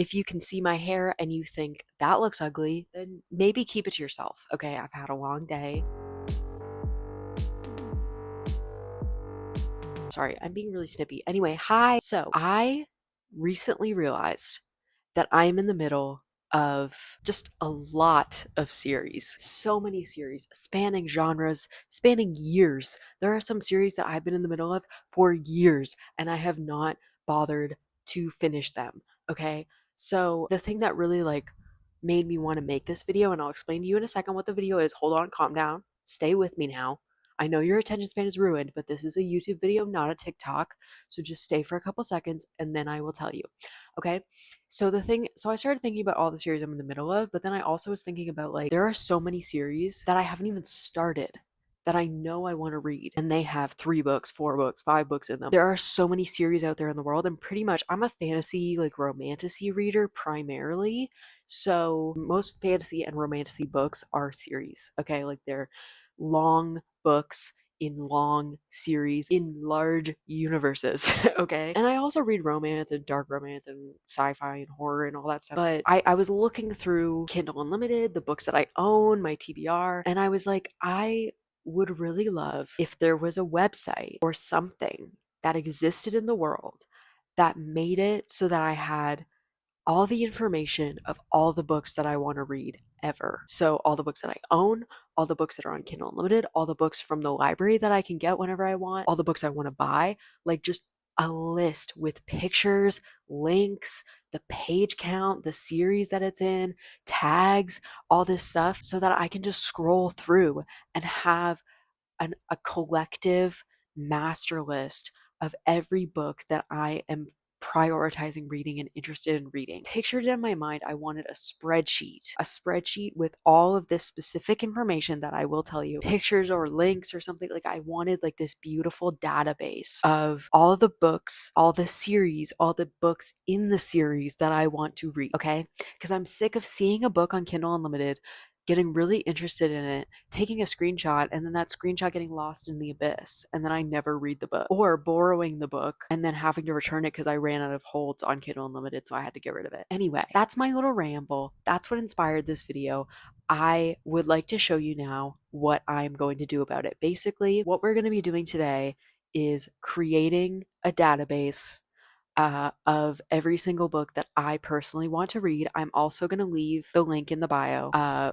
If you can see my hair and you think that looks ugly, then maybe keep it to yourself. Okay, I've had a long day. Sorry, I'm being really snippy. Anyway, hi. So I recently realized that I'm in the middle of just a lot of series. So many series spanning genres, spanning years. There are some series that I've been in the middle of for years and I have not bothered to finish them. Okay. So the thing that really made me want to make this video, and I'll explain to you in a second what the video is. Hold on, calm down. Stay with me now. I know your attention span is ruined, but this is a YouTube video, not a TikTok. So just stay for a couple seconds and then I will tell you. Okay. So I started thinking about all the series I'm in the middle of, but then I also was thinking about there are so many series that I haven't even started that I know I want to read, and they have 3 books, 4 books, 5 books in them. There are so many series out there in the world, and pretty much I'm a fantasy, romantasy reader primarily. So most fantasy and romantasy books are series. Okay. They're long books in long series in large universes. Okay. And I also read romance and dark romance and sci-fi and horror and all that stuff. But I was looking through Kindle Unlimited, the books that I own, my TBR, and I was like, I would really love if there was a website or something that existed in the world that made it so that I had all the information of all the books that I want to read ever. So, all the books that I own, all the books that are on Kindle Unlimited, all the books from the library that I can get whenever I want, all the books I want to buy, just a list with pictures, links, the page count, the series that it's in, tags, all this stuff, so that I can just scroll through and have a collective master list of every book that I am prioritizing reading and interested in reading. Pictured in my mind, I wanted a spreadsheet with all of this specific information that I will tell you, pictures or links or something. I wanted this beautiful database of all the books, all the series, all the books in the series that I want to read. Okay. Because I'm sick of seeing a book on Kindle Unlimited, getting really interested in it, taking a screenshot, and then that screenshot getting lost in the abyss, and then I never read the book, or borrowing the book and then having to return it because I ran out of holds on Kindle Unlimited, so I had to get rid of it. Anyway, that's my little ramble. That's what inspired this video. I would like to show you now what I'm going to do about it. Basically, what we're going to be doing today is creating a database of every single book that I personally want to read. I'm also going to leave the link in the bio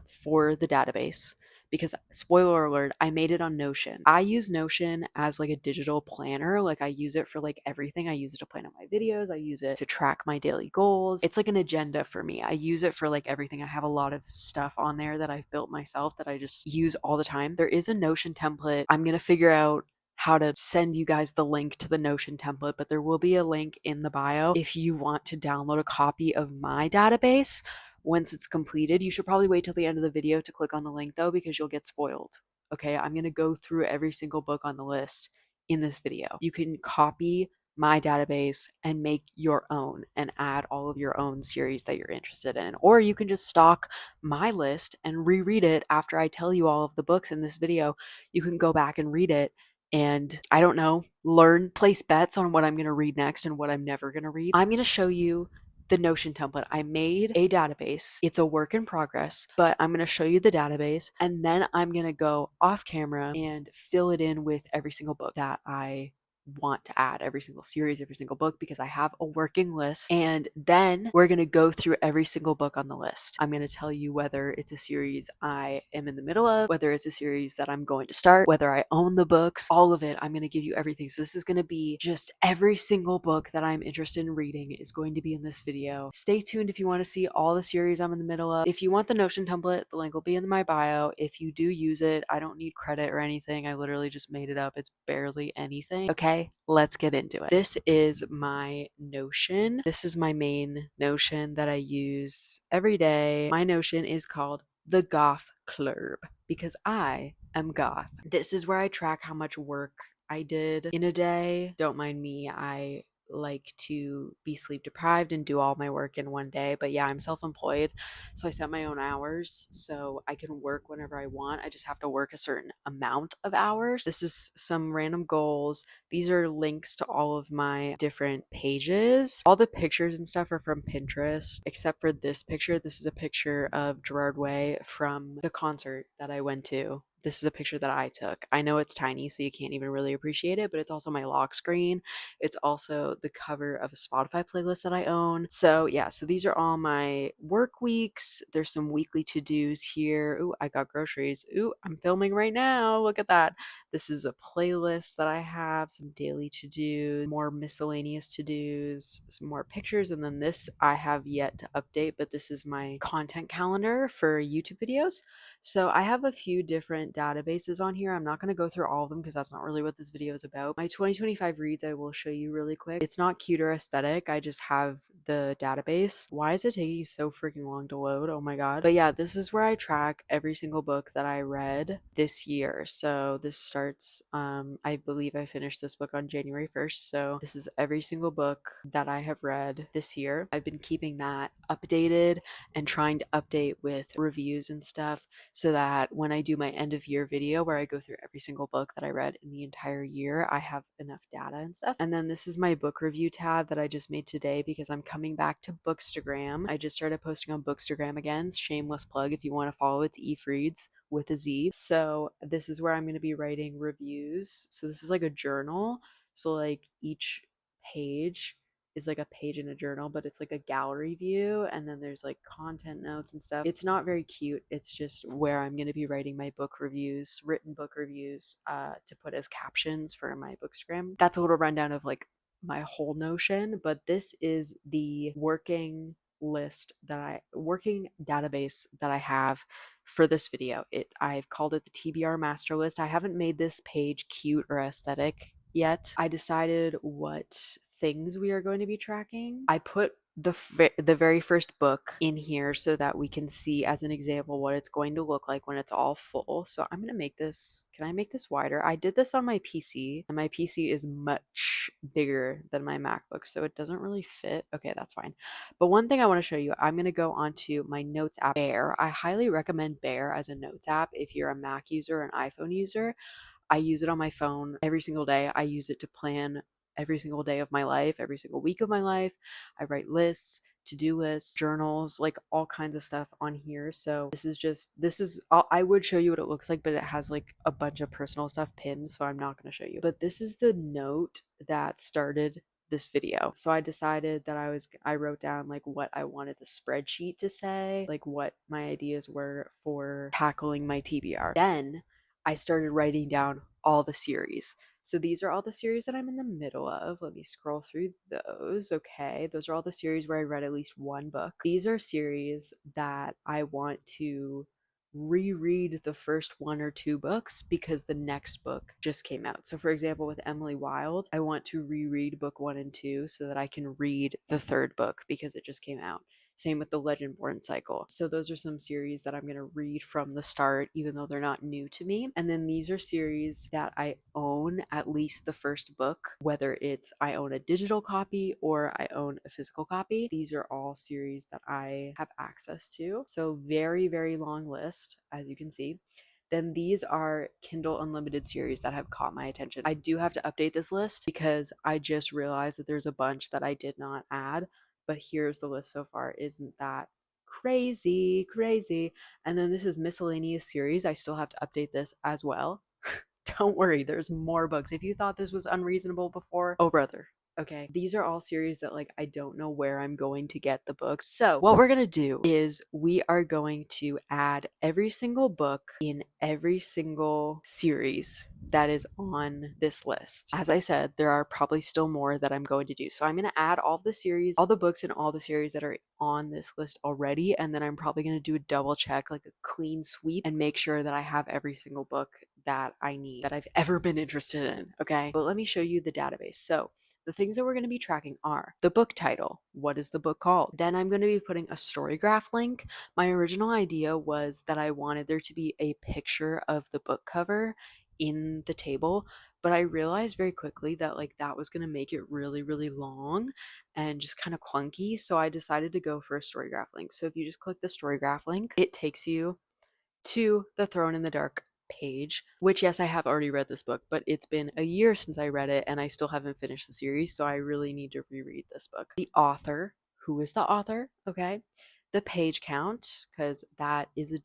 for the database because, spoiler alert, I made it on Notion. I use Notion as a digital planner. I use it for everything. I use it to plan out my videos. I use it to track my daily goals. It's an agenda for me. I use it for everything. I have a lot of stuff on there that I've built myself that I just use all the time. There is a Notion template. I'm going to figure out how to send you guys the link to the Notion template, but there will be a link in the bio if you want to download a copy of my database once it's completed. You should probably wait till the end of the video to click on the link though, because you'll get spoiled. Okay, I'm going to go through every single book on the list in this video. You can copy my database and make your own and add all of your own series that you're interested in. Or you can just stock my list and reread it after I tell you all of the books in this video. You can go back and read it and, I don't know, place bets on what I'm going to read next and what I'm never going to read. I'm going to show you the Notion template. I made a database. It's a work in progress, but I'm going to show you the database, and then I'm going to go off camera and fill it in with every single book that I want to add, every single series, every single book, because I have a working list. And then we're going to go through every single book on the list. I'm going to tell you whether it's a series I am in the middle of, whether it's a series that I'm going to start, whether I own the books, all of it. I'm going to give you everything. So this is going to be just every single book that I'm interested in reading is going to be in this video. Stay tuned if you want to see all the series I'm in the middle of. If you want the Notion template, the link will be in my bio. If you do use it, I don't need credit or anything. I literally just made it up. It's barely anything. Okay, let's get into it. This is my Notion. This is my main Notion that I use every day. My Notion is called the Goth Club because I am goth. This is where I track how much work I did in a day. Don't mind me, I like to be sleep deprived and do all my work in one day. But yeah, I'm self-employed, so I set my own hours so I can work whenever I want. I just have to work a certain amount of hours. This is some random goals. These are links to all of my different pages. All the pictures and stuff are from Pinterest, except for this picture. This is a picture of Gerard Way from the concert that I went to. This is a picture that I took. I know it's tiny, so you can't even really appreciate it, but it's also my lock screen. It's also the cover of a Spotify playlist that I own. So yeah, so these are all my work weeks. There's some weekly to-dos here. Ooh, I got groceries. Ooh, I'm filming right now. Look at that. This is a playlist that I have, some daily to-dos, more miscellaneous to-dos, some more pictures, and then this I have yet to update, but this is my content calendar for YouTube videos. So I have a few different databases on here. I'm not going to go through all of them because that's not really what this video is about. My 2025 reads I will show you really quick. It's not cute or aesthetic. I just have the database. Why is it taking so freaking long to load? Oh my god. But yeah, this is where I track every single book that I read this year. So this starts, I believe I finished this book on January 1st. So this is every single book that I have read this year. I've been keeping that updated and trying to update with reviews and stuff so that when I do my end of year video where I go through every single book that I read in the entire year, I have enough data and stuff. And then this is my book review tab that I just made today because I'm coming back to Bookstagram. I just started posting on Bookstagram again. Shameless plug if you want to follow. It's eFreeds with a Z. So this is where I'm going to be writing reviews. So this is like a journal. So like each page is like a page in a journal, but it's like a gallery view, and then there's like content notes and stuff. It's not very cute. It's just where I'm going to be writing my book reviews, written book reviews, to put as captions for my Bookstagram. That's a little rundown of like my whole notion, but this is the working database that I have for this video. I've called it the TBR master list. I haven't made this page cute or aesthetic yet. I decided what things we are going to be tracking. I put the very first book in here so that we can see as an example what it's going to look like when it's all full. So I'm going to make this, can I make this wider? I did this on my PC and my PC is much bigger than my MacBook, so it doesn't really fit. Okay, that's fine. But one thing I want to show you, I'm going to go onto my notes app, Bear. I highly recommend Bear as a notes app if you're a Mac user or an iPhone user. I use it on my phone every single day. I use it to plan every single day of my life, every single week of my life. I write lists, to-do lists, journals, like all kinds of stuff on here. So I would show you what it looks like, but it has like a bunch of personal stuff pinned, so I'm not going to show you. But this is the note that started this video. So I decided that I wrote down like what I wanted the spreadsheet to say, like what my ideas were for tackling my TBR. Then I started writing down all the series. So these are all the series that I'm in the middle of. Let me scroll through those. Okay, those are all the series where I read at least one book. These are series that I want to reread the first one or two books because the next book just came out. So for example, with Emily Wilde, I want to reread book 1 and 2 so that I can read the third book because it just came out. Same with the Legendborn cycle. So those are some series that I'm going to read from the start, even though they're not new to me. And then these are series that I own at least the first book, whether it's I own a digital copy or I own a physical copy. These are all series that I have access to. So very, very long list, as you can see. Then these are Kindle Unlimited series that have caught my attention. I do have to update this list because I just realized that there's a bunch that I did not add, but here's the list so far. Isn't that crazy? And then this is miscellaneous series. I still have to update this as well. Don't worry, there's more books. If you thought this was unreasonable before, oh brother. Okay, these are all series that like I don't know where I'm going to get the books. So what we're gonna do is we are going to add every single book in every single series that is on this list. As I said, there are probably still more that I'm going to do. So I'm going to add all the series, all the books in all the series that are on this list already. And then I'm probably going to do a double check, like a clean sweep, and make sure that I have every single book that I need, that I've ever been interested in. Okay. But let me show you the database. So the things that we're going to be tracking are the book title. What is the book called? Then I'm going to be putting a StoryGraph link. My original idea was that I wanted there to be a picture of the book cover in the table, but I realized very quickly that like that was going to make it really, really long and just kind of clunky. So I decided to go for a story graph link. So if you just click the story graph link, it takes you to the Thrown in the Dark page, which, yes, I have already read this book, but it's been a year since I read it and I still haven't finished the series, so I really need to reread this book. The author, who is the author? Okay. The page count, because that is a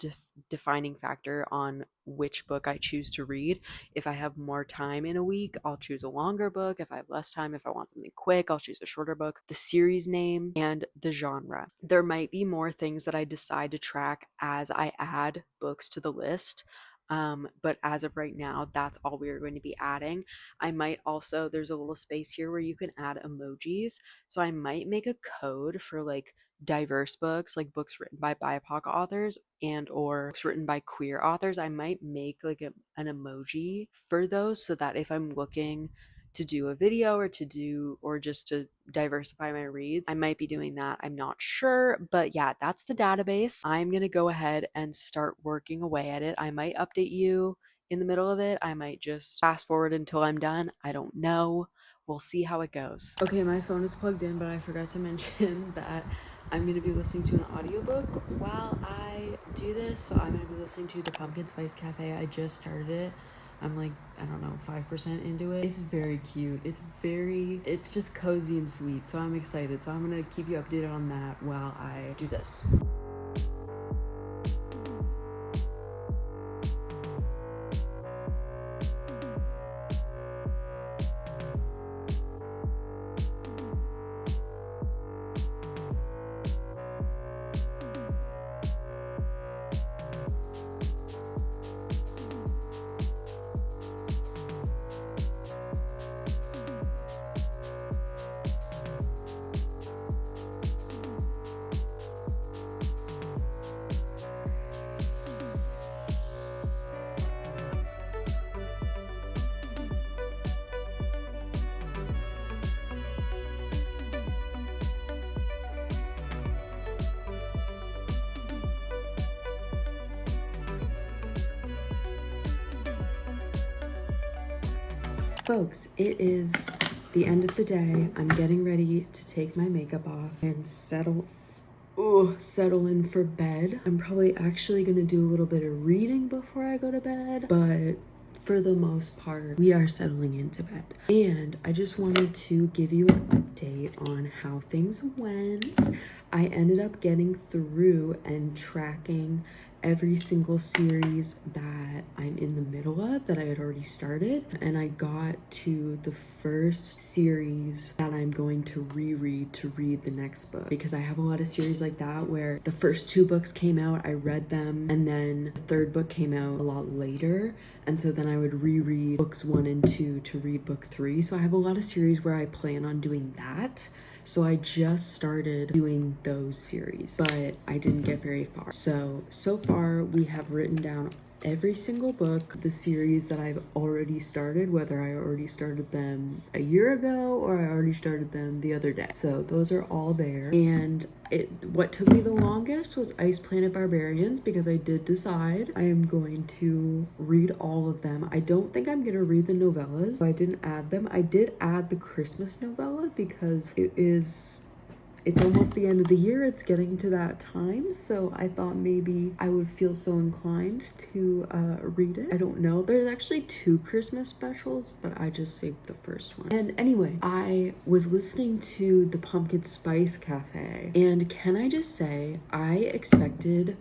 defining factor on which book I choose to read. If I have more time in a week, I'll choose a longer book. If I have less time, if I want something quick, I'll choose a shorter book. The series name and the genre. There might be more things that I decide to track as I add books to the list. But as of right now, that's all we are going to be adding. I might also, there's a little space here where you can add emojis. So I might make a code for like diverse books, like books written by BIPOC authors and or books written by queer authors. I might make like an emoji for those so that if I'm looking to do a video or to do or just to diversify my reads, I might be doing that. I'm not sure, but yeah, that's the database. I'm going to go ahead and start working away at it. I might update you in the middle of it. I might just fast forward until I'm done. I don't know. We'll see how it goes. Okay, my phone is plugged in, but I forgot to mention that I'm going to be listening to an audiobook while I do this. So I'm going to be listening to The Pumpkin Spice Cafe. I just started it. I'm like, I don't know, 5% into it. It's very cute. It's just cozy and sweet. So I'm excited. So I'm going to keep you updated on that while I do this. Folks, it is the end of the day. I'm getting ready to take my makeup off and settle in for bed. I'm probably actually gonna do a little bit of reading before I go to bed, but for the most part, we are settling into bed. And I just wanted to give you an update on how things went. I ended up getting through and tracking every single series that I'm in the middle of that I had already started, and I got to the first series that I'm going to reread to read the next book, because I have a lot of series like that where the first 2 books came out, I read them, and then the 3rd book came out a lot later, and so then I would reread books 1 and 2 to read book 3. So I have a lot of series where I plan on doing that. So I just started doing those series, but I didn't get very far. So far we have written down every single book, the series that I've already started, whether I already started them a year ago or I already started them the other day. So those are all there. And what took me the longest was Ice Planet Barbarians, because I did decide I am going to read all of them. I don't think I'm gonna read the novellas, so I didn't add them. I did add the Christmas novella because it's almost the end of the year, it's getting to that time, so I thought maybe I would feel so inclined to read it. I don't know. There's actually 2 Christmas specials, but I just saved the first one. And anyway, I was listening to The Pumpkin Spice Cafe, and can I just say, I expected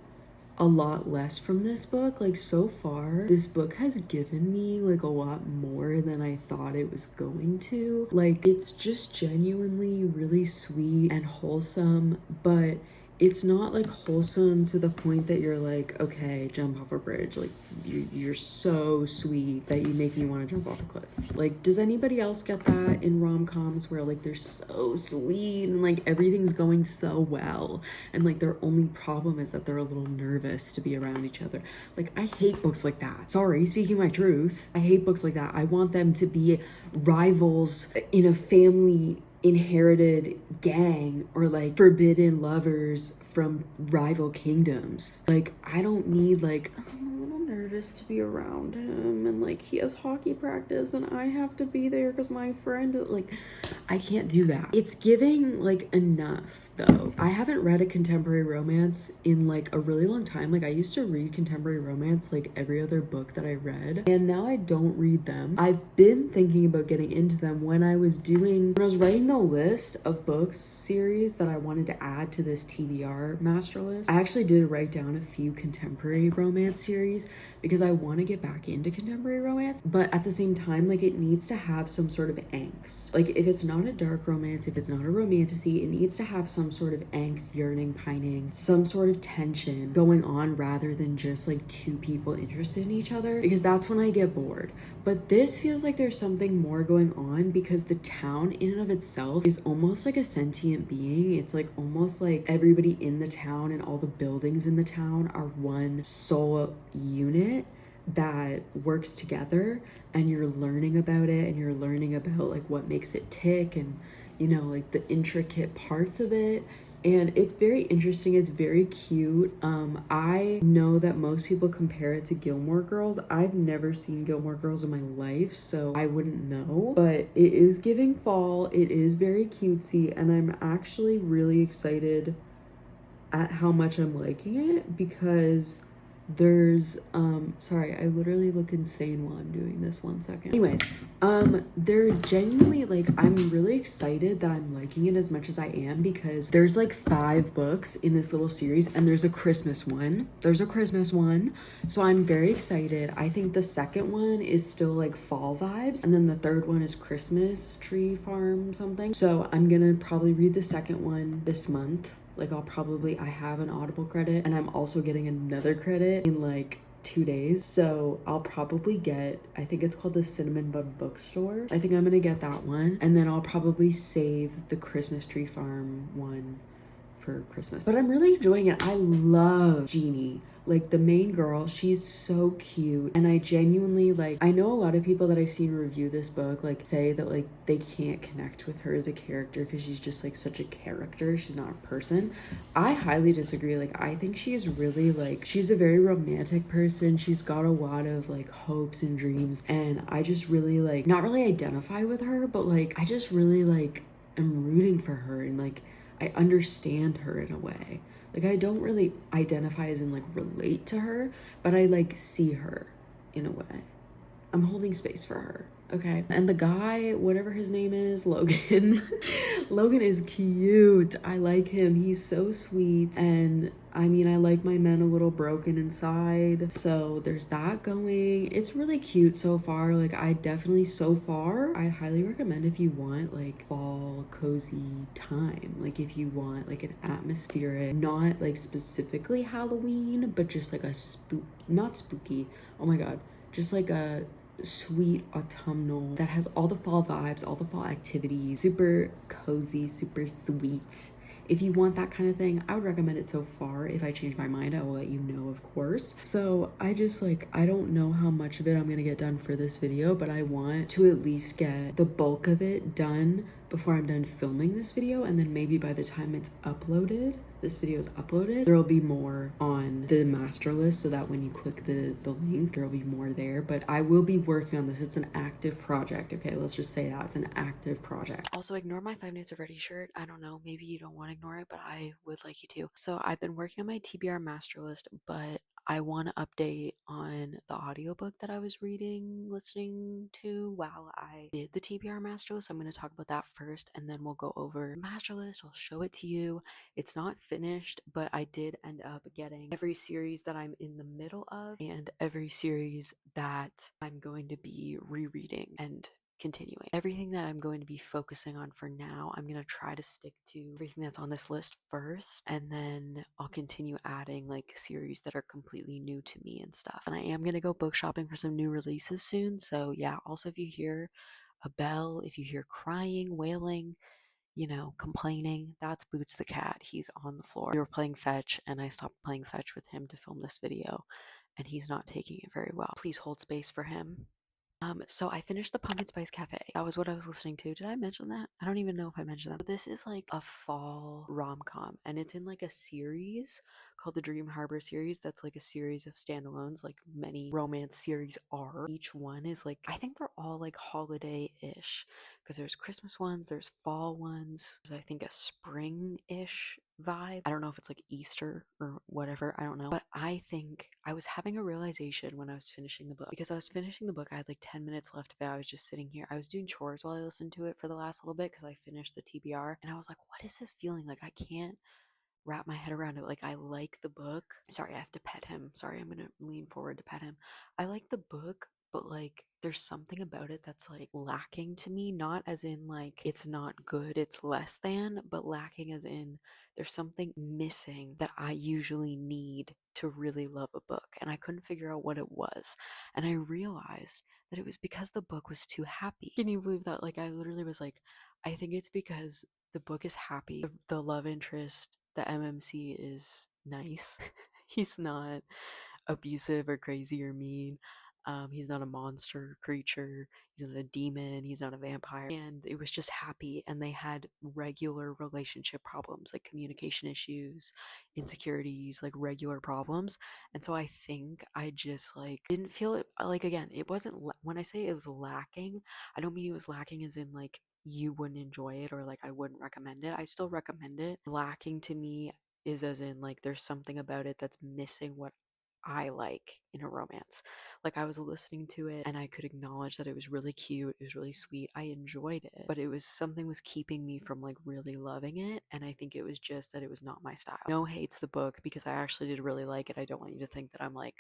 a lot less from this book. Like, so far this book has given me like a lot more than I thought it was going to. Like, it's just genuinely really sweet and wholesome, but it's not like wholesome to the point that you're like, okay, jump off a bridge. Like, you're so sweet that you make me want to jump off a cliff. Like, does anybody else get that in rom-coms where like they're so sweet and like everything's going so well, and like their only problem is that they're a little nervous to be around each other? Like, I hate books like that. Sorry, speaking my truth. I hate books like that. I want them to be rivals in a family inherited gang, or like forbidden lovers from rival kingdoms. Like, I don't need like, oh, I'm a little nervous nervous to be around him, and like he has hockey practice and I have to be there because my friend, like, I can't do that. It's giving like enough though. I haven't read a contemporary romance in like a really long time. Like I used to read contemporary romance like every other book that I read, and now I don't read them. I've been thinking about getting into them when I was writing the list of books series that I wanted to add to this TBR master list. I actually did write down a few contemporary romance series because I want to get back into contemporary romance, but at the same time, like it needs to have some sort of angst. Like if it's not a dark romance, if it's not a romantasy, it needs to have some sort of angst, yearning, pining, some sort of tension going on rather than just like two people interested in each other, because that's when I get bored. But this feels like there's something more going on because the town in and of itself is almost like a sentient being. It's like almost like everybody in the town and all the buildings in the town are one sole unit that works together, and you're learning about it, and you're learning about like what makes it tick, and you know, like the intricate parts of it. And it's very interesting, it's very cute. I know that most people compare it to Gilmore Girls. I've never seen Gilmore Girls in my life, so I wouldn't know, but it is giving fall. It is very cutesy, and I'm actually really excited at how much I'm liking it, because there's sorry, I literally look insane while I'm doing this. 1 second. Anyways, they're genuinely like, I'm really excited that I'm liking it as much as I am, because there's like 5 books in this little series, and there's a Christmas one. So I'm very excited. I think the second one is still like fall vibes, and then the third one is Christmas tree farm something. So I'm gonna probably read the second one this month. Like I have an Audible credit, and I'm also getting another credit in like 2 days. So I'll probably get, I think it's called the Cinnamon Bun Bookstore. I think I'm gonna get that one. And then I'll probably save the Christmas Tree Farm one for Christmas. But I'm really enjoying it. I love Jeannie. Like the main girl, she's so cute, and I genuinely like, I know a lot of people that I've seen review this book like say that like they can't connect with her as a character because she's just like such a character, she's not a person. I highly disagree. Like I think she is really like, she's a very romantic person. She's got a lot of like hopes and dreams, and I just really like, not really identify with her, but like I just really like am rooting for her, and like I understand her in a way. Like I don't really identify as in like relate to her, but I like see her in a way. I'm holding space for her. Okay. And the guy, whatever his name is, Logan. Logan is cute. I like him. He's so sweet. And I mean, I like my men a little broken inside. So there's that going. It's really cute so far. Like I definitely, so far, I highly recommend if you want like fall cozy time. Like if you want like an atmospheric, not like specifically Halloween, but just like a not spooky. Oh my God. Just like a sweet autumnal that has all the fall vibes, all the fall activities, super cozy, super sweet. If you want that kind of thing, I would recommend it so far. If I change my mind, I will let you know, of course. So I just like, I don't know how much of it I'm gonna get done for this video, but I want to at least get the bulk of it done before I'm done filming this video, and then maybe by the time it's uploaded, this video is uploaded, there will be more on the master list, so that when you click the link, there will be more there. But I will be working on this. It's an active project. Okay, let's just say that it's an active project. Also, ignore my 5 minutes of ready shirt. I don't know, maybe you don't want to ignore it, but I would like you to. So I've been working on my TBR master list, but I want to update on the audiobook that I was listening to while I did the TBR master list. I'm going to talk about that first, and then we'll go over the master list. I'll show it to you. It's not finished, but I did end up getting every series that I'm in the middle of and every series that I'm going to be rereading and continuing. Everything that I'm going to be focusing on for now, I'm going to try to stick to everything that's on this list first, and then I'll continue adding like series that are completely new to me and stuff. And I am going to go book shopping for some new releases soon. So yeah, also if you hear a bell, if you hear crying, wailing, you know, complaining, that's Boots the cat. He's on the floor. We were playing fetch, and I stopped playing fetch with him to film this video, and he's not taking it very well. Please hold space for him. So I finished the Pumpkin Spice Cafe. That was what I was listening to. Did I mention that? I don't even know if I mentioned that. But this is like a fall rom-com, and it's in like a series called the Dream Harbor series. That's like a series of standalones, like many romance series are. Each one is like, I think they're all like holiday-ish, because there's Christmas ones, there's fall ones, there's I think a spring-ish vibe. I don't know if it's like Easter or whatever, I don't know. But I think I was having a realization when I was finishing the book. Because I was finishing the book, I had like 10 minutes left of it. I was just sitting here. I was doing chores while I listened to it for the last little bit because I finished the TBR. And I was like, what is this feeling? Like I can't wrap my head around it. Like I like the book. Sorry, I have to pet him. Sorry, I'm gonna lean forward to pet him. I like the book, but like there's something about it that's like lacking to me, not as in like it's not good, it's less than, but lacking as in there's something missing that I usually need to really love a book, and I couldn't figure out what it was. And I realized that it was because the book was too happy. Can you believe that? Like I literally was like, I think it's because the book is happy. The love interest, the MMC is nice. He's not abusive or crazy or mean. He's not a monster creature. He's not a demon. He's not a vampire. And it was just happy. And they had regular relationship problems, like communication issues, insecurities, like regular problems. And so I think I just like didn't feel it. Like, again, it wasn't, when I say it was lacking, I don't mean it was lacking as in like you wouldn't enjoy it or like I wouldn't recommend it. I still recommend it. Lacking to me is as in like there's something about it that's missing what I like in a romance. Like I was listening to it and I could acknowledge that it was really cute, it was really sweet. I enjoyed it, but it was something was keeping me from like really loving it, and I think it was just that it was not my style. No hates the book because I actually did really like it. I don't want you to think that I'm like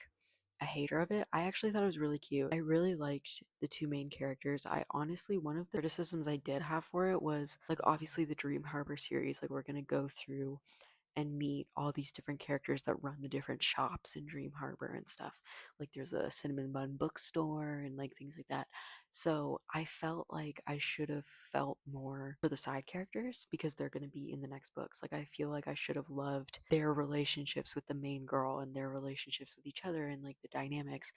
a hater of it. I actually thought it was really cute. I really liked the two main characters. I honestly, one of the criticisms I did have for it was like obviously the Dream Harbor series, like we're gonna go through and meet all these different characters that run the different shops in Dream Harbor and stuff. Like there's a cinnamon bun bookstore and like things like that. So I felt like I should have felt more for the side characters because they're going to be in the next books. Like I feel like I should have loved their relationships with the main girl and their relationships with each other and like the dynamics.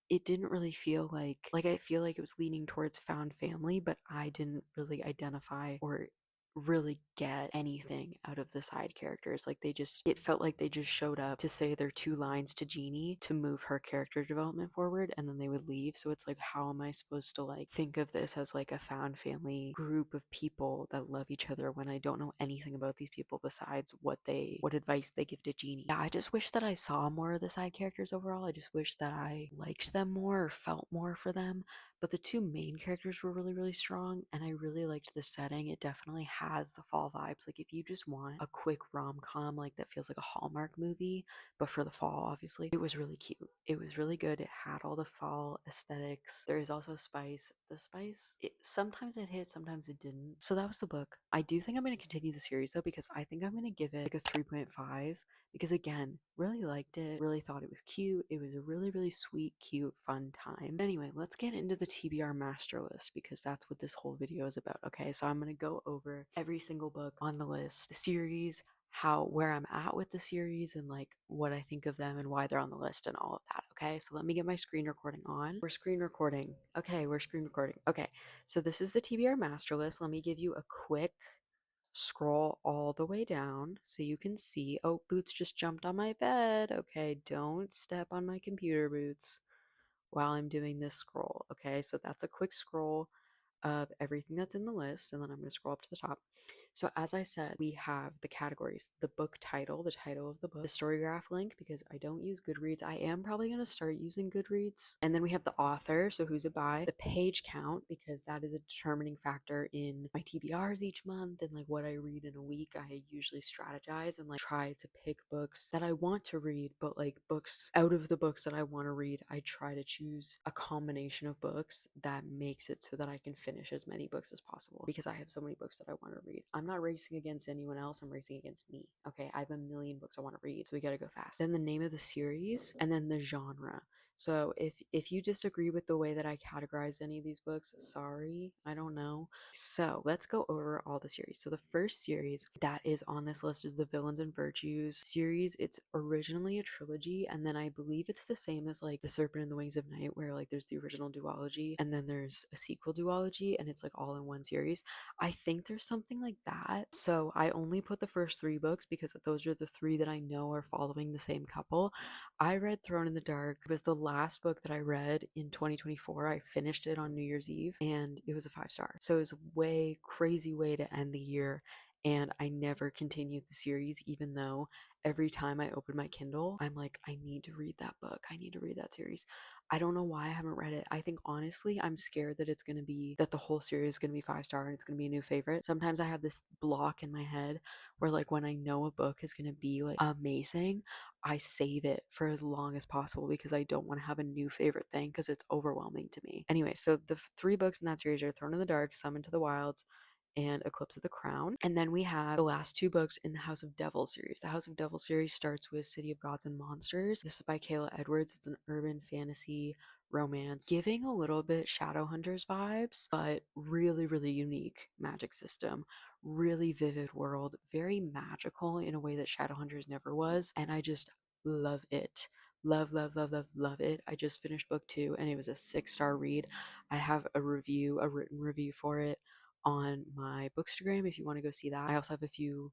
It didn't really feel like I feel like it was leaning towards found family, but I didn't really identify or really get anything out of the side characters. Like they just, it felt like they just showed up to say their two lines to Jeannie to move her character development forward, and then they would leave. So it's like, how am I supposed to like think of this as like a found family group of people that love each other when I don't know anything about these people besides what advice they give to Jeannie? Yeah, I just wish that I saw more of the side characters overall. I just wish that I liked them more or felt more for them. But the two main characters were really, really strong, and I really liked the setting. It definitely has the fall vibes. Like, if you just want a quick rom com, like that feels like a Hallmark movie, but for the fall, obviously, it was really cute. It was really good. It had all the fall aesthetics. There is also spice. The spice, sometimes it hit, sometimes it didn't. So that was the book. I do think I'm going to continue the series though, because I think I'm going to give it like a 3.5 because again, really liked it, really thought it was cute. It was a really, really sweet, cute, fun time. But anyway, let's get into the TBR master list because that's what this whole video is about. Okay, so I'm gonna go over every single book on the list, the series, where I'm at with the series, and like what I think of them and why they're on the list and all of that. Okay, so let me get my screen recording on. We're screen recording. Okay, we're screen recording. Okay, so this is the TBR master list. Let me give you a quick scroll all the way down so you can see. Oh, Boots just jumped on my bed. Okay, don't step on my computer, Boots, while I'm doing this scroll. Okay, so that's a quick scroll of everything that's in the list, and then I'm going to scroll up to the top. So as I said, we have the categories: the book title, the title of the book, the storygraph link, because I don't use Goodreads. I am probably going to start using Goodreads. And then we have the author, so who's it by, the page count, because that is a determining factor in my TBRs each month and like what I read in a week. I usually strategize and like try to pick books that I want to read, but like books out of the books that I want to read, I try to choose a combination of books that makes it so that I can finish as many books as possible because I have so many books that I want to read. I'm not racing against anyone else, I'm racing against me. Okay, I have a million books I want to read, so we gotta go fast. Then the name of the series, and then the genre. So if you disagree with the way that I categorize any of these books, sorry, I don't know. So let's go over all the series. So the first series that is on this list is the Villains and Virtues series. It's originally a trilogy, and then I believe it's the same as like The Serpent and the Wings of Night, where like there's the original duology and then there's a sequel duology, and it's like all in one series. I think there's something like that. So I only put the first three books because those are the three that I know are following the same couple. I read Throne in the Dark. It was the last book that I read in 2024. I finished it on New Year's Eve and it was a 5-star. So it was a way crazy way to end the year. And I never continued the series, even though every time I open my Kindle, I'm like, I need to read that book. I need to read that series. I don't know why I haven't read it. I think honestly, I'm scared that it's going to be that the whole series is going to be 5-star and it's going to be a new favorite. Sometimes I have this block in my head where like when I know a book is going to be like amazing, I save it for as long as possible because I don't want to have a new favorite thing because it's overwhelming to me. Anyway, so the three books in that series are Throne in the Dark, Summoned to the Wilds, and Eclipse of the Crown. And then we have the last two books in the House of Devil series. The House of Devil series starts with City of Gods and Monsters. This is by Kayla Edwards. It's an urban fantasy romance, giving a little bit Shadowhunters vibes, but really, really unique magic system, really vivid world, very magical in a way that Shadowhunters never was. And I just love it. Love, love, love, love, love it. I just finished book 2 and it was a 6-star read. I have a review, a written review for it on my Bookstagram if you want to go see that. I also have a few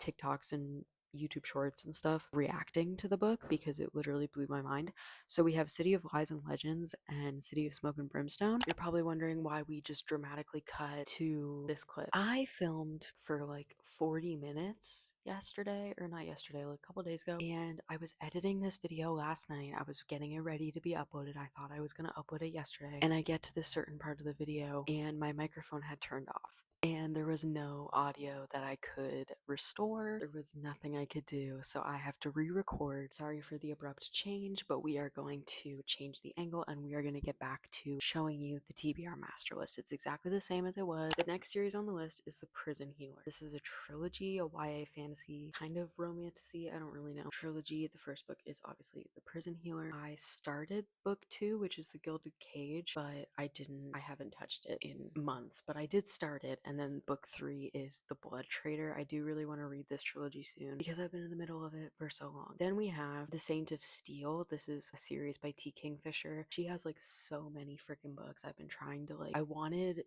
TikToks and YouTube shorts and stuff reacting to the book because it literally blew my mind. So we have City of Lies and Legends and City of Smoke and Brimstone. You're probably wondering why we just dramatically cut to this clip. I filmed for like 40 minutes yesterday, or not yesterday, like a couple days ago, and I was editing this video last night. I was getting it ready to be uploaded. I thought I was going to upload it yesterday, and I get to this certain part of the video and my microphone had turned off and there was no audio that I could restore. There was nothing I could do, so I have to re-record. Sorry for the abrupt change, but we are going to change the angle and we are going to get back to showing you the TBR master list. It's exactly the same as it was. The next series on the list is The Prison Healer. This is a trilogy, a YA fantasy, kind of romantasy, I don't really know. Trilogy. The first book is obviously The Prison Healer. I started book 2, which is The Gilded Cage, but I haven't touched it in months, but I did start it. And then book 3 is The Blood Trader. I do really want to read this trilogy soon because I've been in the middle of it for so long. Then we have The Saint of Steel. This is a series by T. Kingfisher. She has like so many freaking books. I've been trying to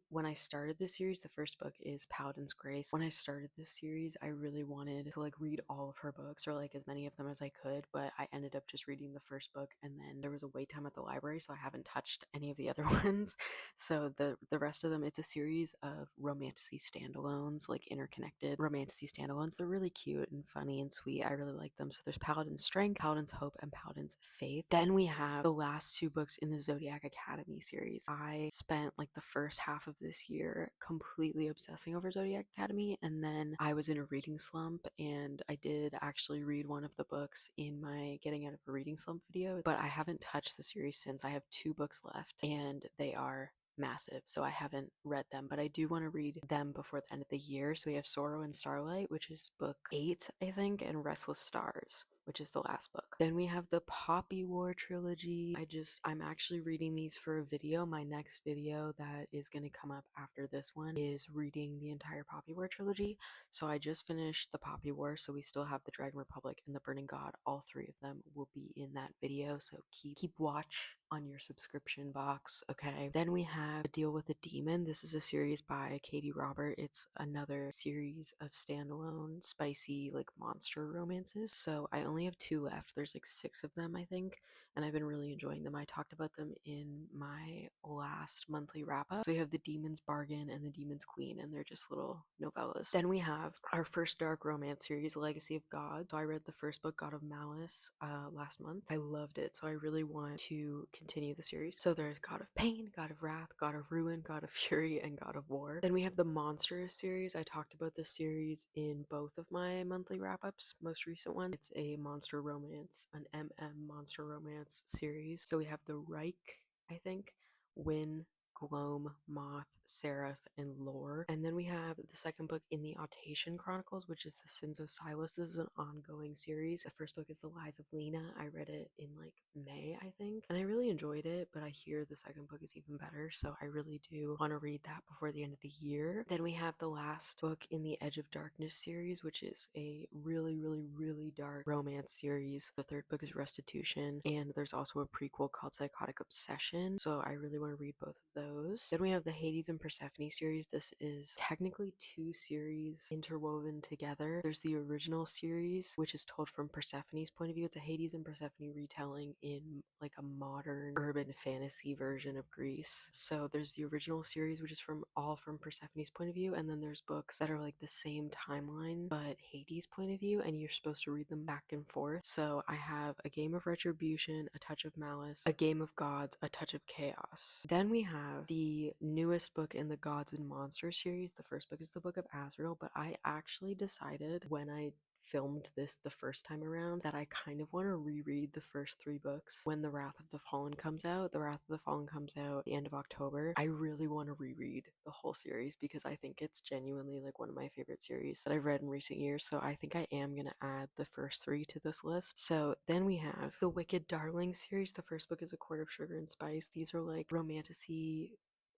when I started this series, the first book is Paladin's Grace. When I started this series, I really wanted to like read all of her books or like as many of them as I could, but I ended up just reading the first book and then there was a wait time at the library, so I haven't touched any of the other ones. So the rest of them, it's a series of romantasy standalones, like interconnected romantasy standalones. They're really cute and funny and sweet. I really like them. So there's Paladin's Strength, Paladin's Hope, and Paladin's Faith. Then we have the last two books in the Zodiac Academy series. I spent like the first half of this year completely obsessing over Zodiac Academy, and then I was in a reading slump, and I did actually read one of the books in my Getting Out of a Reading Slump video, but I haven't touched the series since. I have 2 books left, and they are massive, so I haven't read them, but I do want to read them before the end of the year. So we have Sorrow and Starlight, which is book 8, I think, and Restless Stars, which is the last book. Then we have the Poppy War trilogy. I'm actually reading these for a video. My next video that is going to come up after this one is reading the entire Poppy War trilogy. So I just finished the Poppy War, so we still have the Dragon Republic and the Burning God. All 3 of them will be in that video, so keep watch on your subscription box, okay? Then we have Deal with a Demon. This is a series by Katie Robert. It's another series of standalone spicy like monster romances. So I only have 2 left. There's like 6 of them, I think, and I've been really enjoying them. I talked about them in my last monthly wrap up. So we have The Demon's Bargain and The Demon's Queen, and they're just little novellas. Then we have our first dark romance series, Legacy of God. So I read the first book, God of Malice, last month. I loved it, so I really want to continue the series. So there's God of Pain, God of Wrath, God of Ruin, God of Fury, and God of War. Then we have the Monstrous series. I talked about this series in both of my monthly wrap-ups, most recent one. It's a monster romance, an MM monster romance series. So we have the Reich, I think, Win, Gloam, Moth, Seraph, and Lore. And then we have the second book in the Autacian Chronicles, which is the Sins of Silas. This is an ongoing series. The first book is The Lies of Lena. I read it in like May, I think, and I really enjoyed it, but I hear the second book is even better, so I really do want to read that before the end of the year. Then we have the last book in the Edge of Darkness series, which is a really, really, really dark romance series. The third book is Restitution, and there's also a prequel called Psychotic Obsession, so I really want to read both of those. Then we have the Hades and Persephone series. This is technically two series interwoven together. There's the original series, which is told from Persephone's point of view. It's a Hades and Persephone retelling in like a modern urban fantasy version of Greece. So there's the original series, which is all from Persephone's point of view, and then there's books that are like the same timeline but Hades' point of view, and you're supposed to read them back and forth. So I have A Game of Retribution, A Touch of Malice, A Game of Gods, A Touch of Chaos. Then we have the newest book in the Gods and Monsters series. The first book is the Book of Azrael, but I actually decided when I filmed this the first time around that I kind of want to reread the first three books when The Wrath of the Fallen comes out. The Wrath of the Fallen comes out at the end of October. I really want to reread the whole series because I think it's genuinely like one of my favorite series that I've read in recent years, so I think I am going to add the first three to this list. So then we have the Wicked Darling series. The first book is A Court of Sugar and Spice. These are like romantasy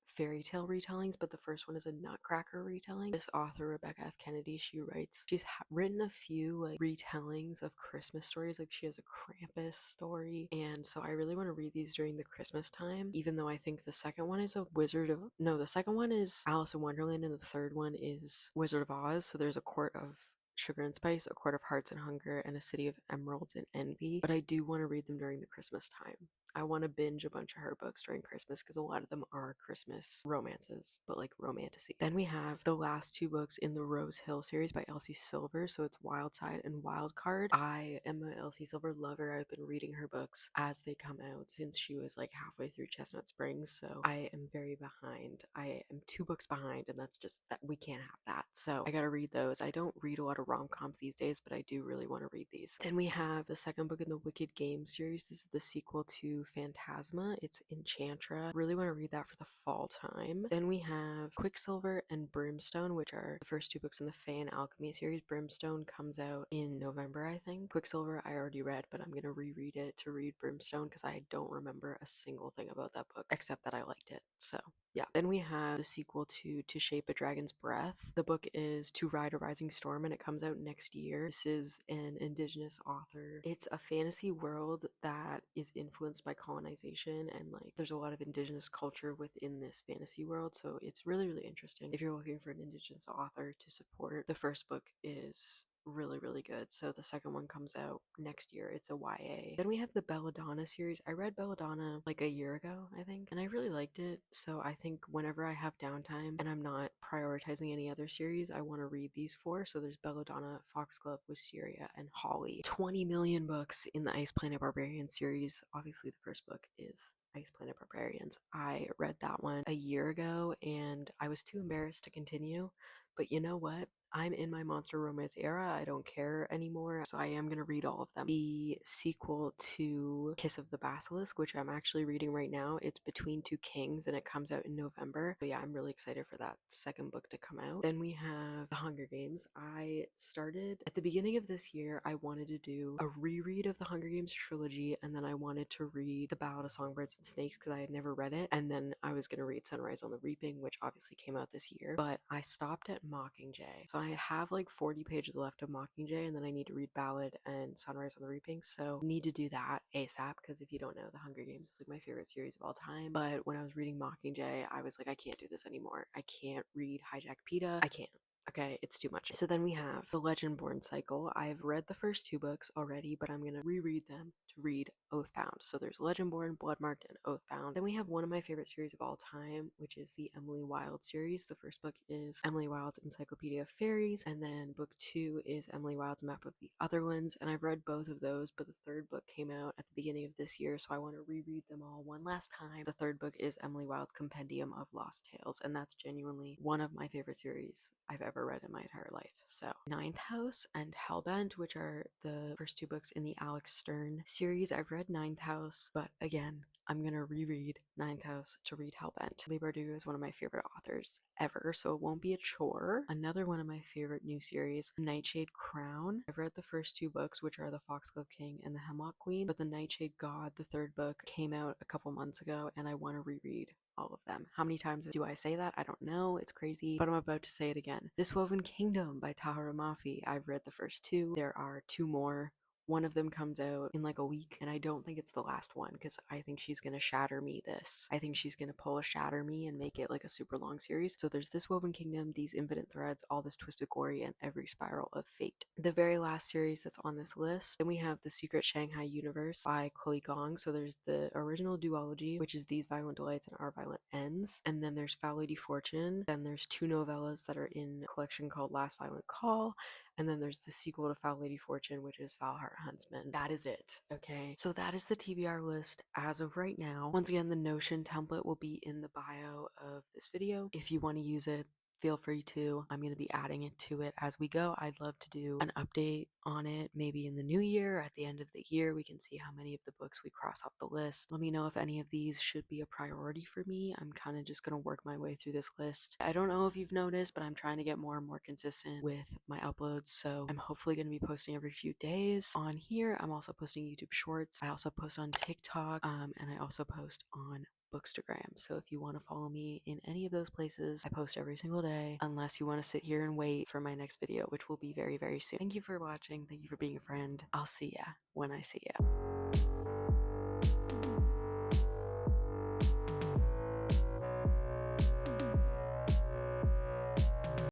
fairy tale retellings, but the first one is a Nutcracker retelling. This author, Rebecca F. Kennedy, she's written a few like retellings of Christmas stories. Like she has a Krampus story, and so I really want to read these during the Christmas time, even though I think the second one is the second one is Alice in Wonderland, and the third one is Wizard of Oz. So there's A Court of Sugar and Spice, A Court of Hearts and Hunger, and A City of Emeralds and Envy, but I do want to read them during the Christmas time. I want to binge a bunch of her books during Christmas because a lot of them are Christmas romances, but like romantasy. Then we have the last two books in the Rose Hill series by Elsie Silver, so it's Wild Side and Wild Card. I am a Elsie Silver lover. I've been reading her books as they come out since she was like halfway through Chestnut Springs, so I am very behind. I am 2 books behind, and that's just that we can't have that. So I gotta read those. I don't read a lot of rom-coms these days, but I do really want to read these. Then we have the second book in the Wicked Game series. This is the sequel to Phantasma. It's Enchantra. Really want to read that for the fall time. Then we have Quicksilver and Brimstone, which are the first 2 books in the Fae and Alchemy series. Brimstone comes out in November, I think. Quicksilver I already read, but I'm gonna reread it to read Brimstone because I don't remember a single thing about that book except that I liked it. So yeah. Then we have the sequel To Shape a Dragon's Breath. The book is To Ride a Rising Storm, and it comes out next year. This is an indigenous author. It's a fantasy world that is influenced by colonization, and like there's a lot of indigenous culture within this fantasy world, so it's really, really interesting if you're looking for an indigenous author to support. The first book is really, really good. So the second one comes out next year. It's a YA. Then we have the Belladonna series. I read Belladonna like a year ago, I think, and I really liked it. So I think whenever I have downtime and I'm not prioritizing any other series, I want to read these 4. So there's Belladonna, Foxglove, Wisteria, and Holly. 20 million books in the Ice Planet Barbarian series. Obviously the first book is Ice Planet Barbarians. I read that one a year ago and I was too embarrassed to continue. But you know what? I'm in my monster romance era. I don't care anymore. So I am going to read all of them. The sequel to Kiss of the Basilisk, which I'm actually reading right now, it's Between Two Kings and it comes out in November. But yeah, I'm really excited for that second book to come out. Then we have The Hunger Games. I started at the beginning of this year, I wanted to do a reread of the Hunger Games trilogy, and then I wanted to read The Ballad of Songbirds and Snakes because I had never read it. And then I was going to read Sunrise on the Reaping, which obviously came out this year. But I stopped at Mockingjay. So I have like 40 pages left of Mockingjay, and then I need to read Ballad and Sunrise on the Reaping. So need to do that ASAP because if you don't know, The Hunger Games is like my favorite series of all time. But when I was reading Mockingjay, I was like, I can't do this anymore. I can't read Hijack PETA. I can't. Okay, it's too much. So then we have The Legendborn Cycle. I've read the first 2 books already, but I'm going to reread them to read Oathbound. So there's Legendborn, Bloodmarked, and Oathbound. Then we have one of my favorite series of all time, which is the Emily Wilde series. The first book is Emily Wilde's Encyclopedia of Fairies, and then book 2 is Emily Wilde's Map of the Otherlands. And I've read both of those, but the third book came out at the beginning of this year, so I want to reread them all one last time. The third book is Emily Wilde's Compendium of Lost Tales, and that's genuinely one of my favorite series I've ever ever read in my entire life. So Ninth House and Hellbent, which are the first two books in the Alex Stern series. I've read Ninth House, but again, I'm gonna reread Ninth House to read Hellbent. Leigh Bardugo is one of my favorite authors ever, so it won't be a chore. Another one of my favorite new series, Nightshade Crown. I've read the first two books, which are The Foxglove King and The Hemlock Queen, but The Nightshade God, the third book, came out a couple months ago, and I want to reread all of them. How many times do I say that? I don't know. It's crazy, but I'm about to say it again. This Woven Kingdom by Tahara Mafi. I've read the first two. There are two more. One of them comes out in like a week, and I don't think it's the last one because I think she's gonna shatter me this. I think she's gonna pull a shatter me and make it like a super long series. So there's this Woven Kingdom, these infinite threads, all this twisted glory, and every spiral of fate. The very last series that's on this list, then we have The Secret Shanghai Universe by Chloe Gong. So there's the original duology, which is These Violent Delights and Our Violent Ends, and then there's Foul Lady Fortune. Then there's two novellas that are in a collection called Last Violent Call, and then there's the sequel to Foul Lady Fortune, which is Foul Heart Huntsman. That is it, okay? So that is the TBR list as of right now. Once again, the Notion template will be in the bio of this video. If you want to use it, feel free to. I'm going to be adding it to it as we go. I'd love to do an update on it maybe in the new year. At the end of the year, we can see how many of the books we cross off the list. Let me know if any of these should be a priority for me. I'm kind of just going to work my way through this list. I don't know if you've noticed, but I'm trying to get more and more consistent with my uploads, so I'm hopefully going to be posting every few days on here. I'm also posting YouTube shorts. I also post on TikTok, and I also post on Bookstagram. So if you want to follow me in any of those places, I post every single day, unless you want to sit here and wait for my next video, which will be very, very soon. Thank you for watching. Thank you for being a friend. I'll see ya when I see ya.